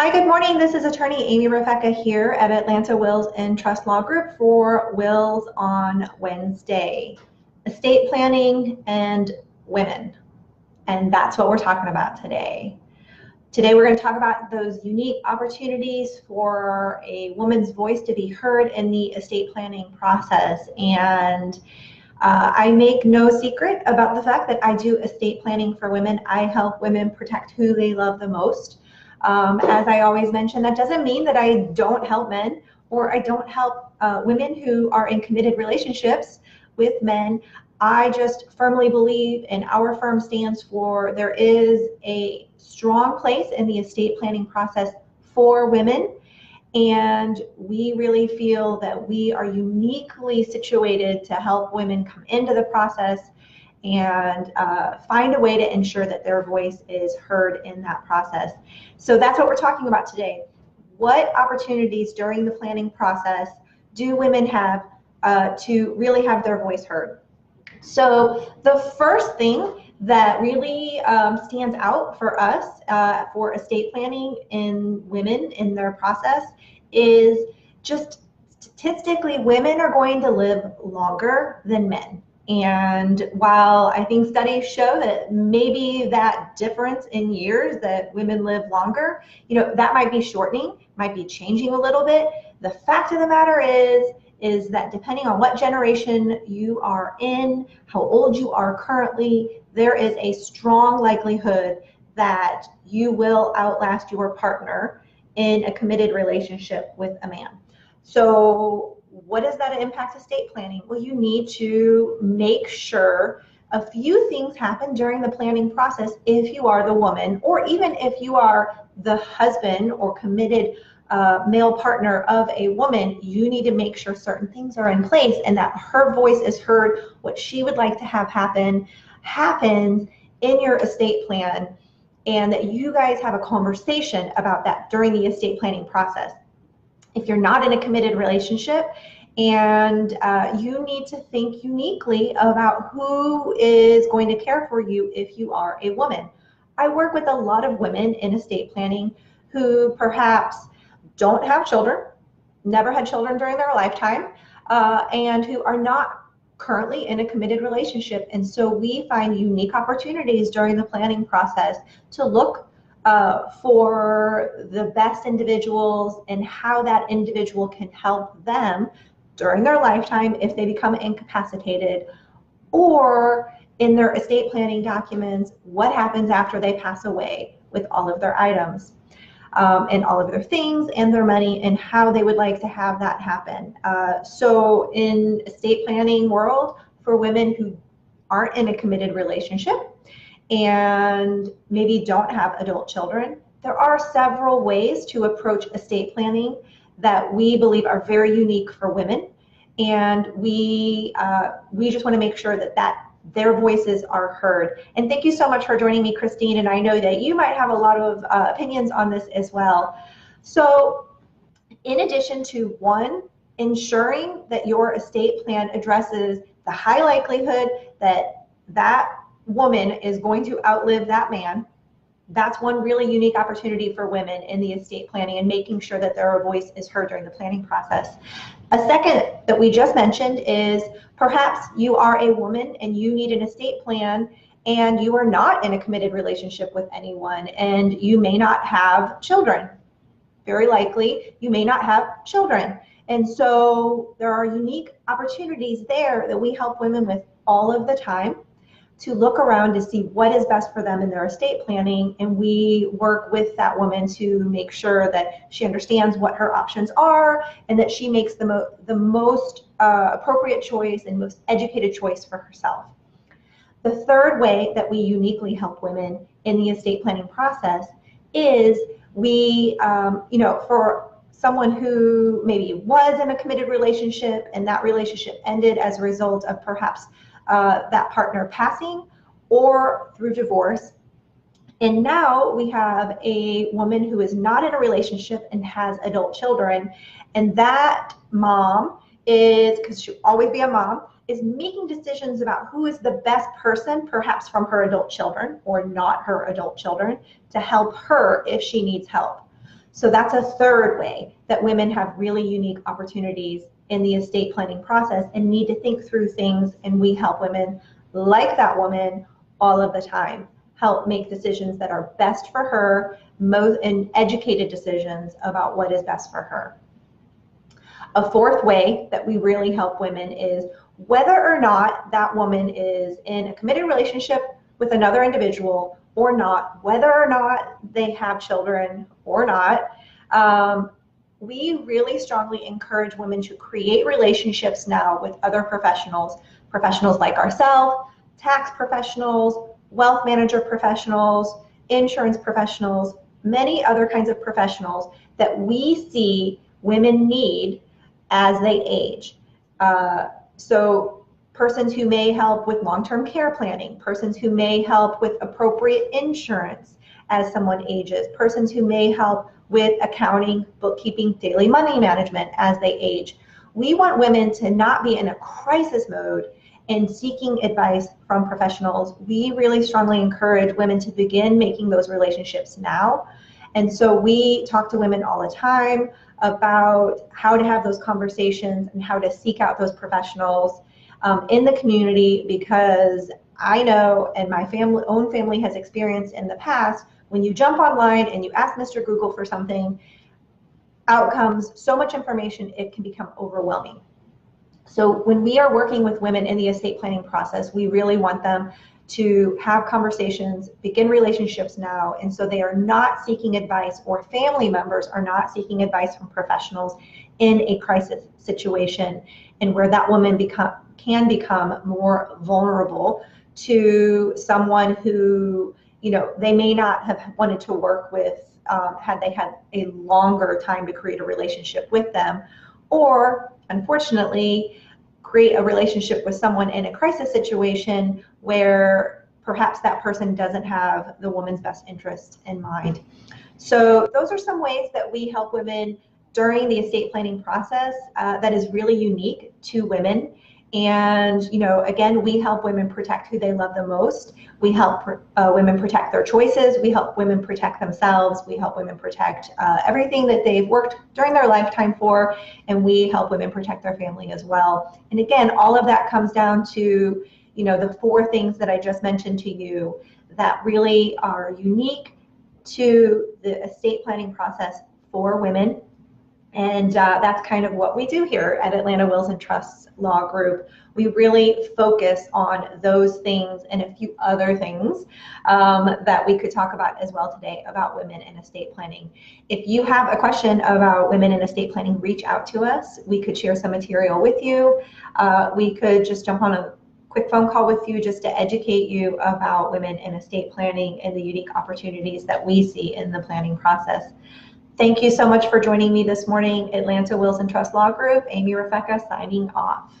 Hi, good morning. This is attorney Amy Rebecca here at Atlanta Wills and Trust Law Group for Wills on Wednesday. Estate planning and women. And that's what we're talking about today. Today we're going to talk about those unique opportunities for a woman's voice to be heard in the estate planning process. And I make no secret about the fact that I do estate planning for women. I help women protect who they love the most. As I always mention, that doesn't mean that I don't help men or I don't help women who are in committed relationships with men. I just firmly believe, and our firm stands for, there is a strong place in the estate planning process for women. And we really feel that we are uniquely situated to help women come into the process and find a way to ensure that their voice is heard in that process. So that's what we're talking about today. What opportunities during the planning process do women have to really have their voice heard? So the first thing that really stands out for us for estate planning in women in their process is just statistically women are going to live longer than men. And while I think studies show that maybe that difference in years that women live longer, that might be shortening, might be changing a little bit. The fact of the matter is that depending on what generation you are in, how old you are currently, there is a strong likelihood that you will outlast your partner in a committed relationship with a man. So what does that impact estate planning? Well, you need to make sure a few things happen during the planning process if you are the woman, or even if you are the husband or committed male partner of a woman. You need to make sure certain things are in place and that her voice is heard. What she would like to have happen happens in your estate plan, and that you guys have a conversation about that during the estate planning process. If you're not in a committed relationship and you need to think uniquely about who is going to care for you if you are a woman. I work with a lot of women in estate planning who perhaps don't have children, never had children during their lifetime, and who are not currently in a committed relationship. And so we find unique opportunities during the planning process to look for the best individuals and how that individual can help them during their lifetime if they become incapacitated, or in their estate planning documents, what happens after they pass away with all of their items and all of their things and their money, and how they would like to have that happen. So in estate planning world, for women who aren't in a committed relationship and maybe don't have adult children, there are several ways to approach estate planning that we believe are very unique for women, and we just want to make sure that their voices are heard. And thank you so much for joining me, Christine, and I know that you might have a lot of opinions on this as well. So in addition to one, ensuring that your estate plan addresses the high likelihood that that woman is going to outlive that man, that's one really unique opportunity for women in the estate planning and making sure that their voice is heard during the planning process. A second that we just mentioned is perhaps you are a woman and you need an estate plan and you are not in a committed relationship with anyone and you may not have children. Very likely you may not have children. And so there are unique opportunities there that we help women with all of the time to look around to see what is best for them in their estate planning, and we work with that woman to make sure that she understands what her options are and that she makes the most appropriate choice and most educated choice for herself. The third way that we uniquely help women in the estate planning process is we, for someone who maybe was in a committed relationship and that relationship ended as a result of perhaps that partner passing or through divorce. And now we have a woman who is not in a relationship and has adult children. And that mom is, because she'll always be a mom, is making decisions about who is the best person, perhaps from her adult children or not her adult children, to help her if she needs help. So that's a third way that women have really unique opportunities in the estate planning process and need to think through things, and we help women like that woman all of the time, help make decisions that are best for her, and educated decisions about what is best for her. A fourth way that we really help women is whether or not that woman is in a committed relationship with another individual or not, whether or not they have children or not, we really strongly encourage women to create relationships now with other professionals, professionals like ourselves, tax professionals, wealth manager professionals, insurance professionals, many other kinds of professionals that we see women need as they age. So persons who may help with long-term care planning, persons who may help with appropriate insurance as someone ages, persons who may help with accounting, bookkeeping, daily money management as they age. We want women to not be in a crisis mode and seeking advice from professionals. We really strongly encourage women to begin making those relationships now. And so we talk to women all the time about how to have those conversations and how to seek out those professionals in the community, because I know, and my own family has experienced in the past, when you jump online and you ask Mr. Google for something, out comes so much information, it can become overwhelming. So when we are working with women in the estate planning process, we really want them to have conversations, begin relationships now, and so they are not seeking advice, or family members are not seeking advice from professionals in a crisis situation, and where that woman can become more vulnerable to someone who, you know, they may not have wanted to work with had they had a longer time to create a relationship with them, or unfortunately create a relationship with someone in a crisis situation where perhaps that person doesn't have the woman's best interest in mind. So those are some ways that we help women during the estate planning process that is really unique to women. And, you know, again, we help women protect who they love the most. We help women protect their choices. We help women protect themselves. We help women protect everything that they've worked during their lifetime for, and we help women protect their family as well. And again, all of that comes down to, you know, the four things that I just mentioned to you that really are unique to the estate planning process for women. And that's kind of what we do here at Atlanta Wills and Trusts Law Group. We really focus on those things and a few other things that we could talk about as well today about women in estate planning. If you have a question about women in estate planning, reach out to us. We could share some material with you. We could just jump on a quick phone call with you just to educate you about women in estate planning and the unique opportunities that we see in the planning process. Thank you so much for joining me this morning. Atlanta Wills and Trust Law Group, Amy Rebecca signing off.